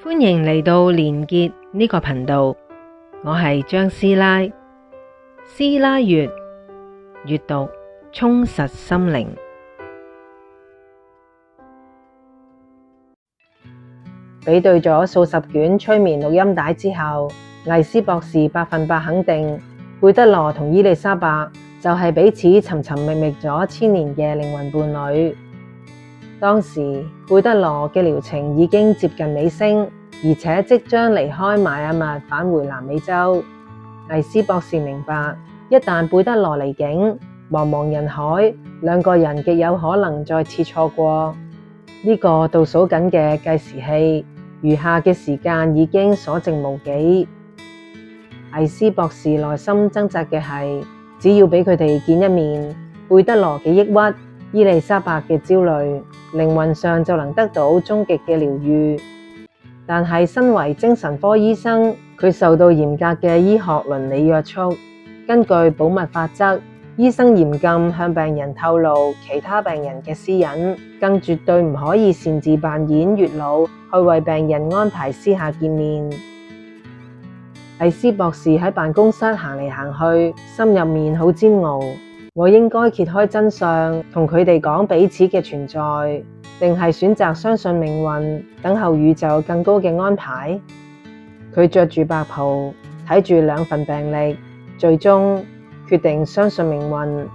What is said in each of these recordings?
歡迎嚟到連結呢個頻道，我係張師奶。師奶閱閱讀充實心靈。比對咗數十卷催眠錄音帶之後，魏斯博士100%肯定貝德羅同伊麗莎白就係彼此尋尋覓覓咗千年嘅靈魂伴侶。當時貝德羅嘅療程已經接近尾聲，而且即將離開邁阿密返回南美洲。魏斯博士明白，一旦貝德羅離境，茫茫人海，兩個人極有可能再次錯過呢個倒數緊嘅計時器，餘下嘅時間已經所剩無幾。魏斯博士內心掙扎嘅係，只要俾佢哋見一面，貝德羅嘅抑鬱，伊麗莎白嘅焦慮，靈魂上就能得到終極嘅療癒。但係身為精神科醫生，佢受到嚴格嘅醫學倫理約束。根據保密法則，醫生嚴禁向病人透露其他病人嘅私隱，更絕對唔可以擅自扮演月老去為病人安排私下見面。魏斯博士喺辦公室行嚟行去，心入面好煎熬。我應該揭開真相，同佢哋講彼此嘅存在，定係選擇相信命運，等候宇宙更高嘅安排？佢着住白袍，睇住兩份病歷，最終決定相信命運。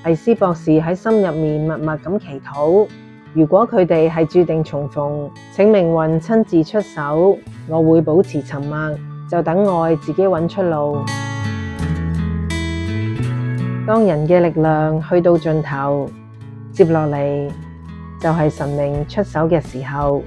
魏斯博士喺心入面默默咁祈禱，如果佢哋係注定重逢，請命運親自出手，我會保持沉默，就等愛自己揾出路。當人嘅力量去到盡頭，接落嚟就係神明出手嘅時候。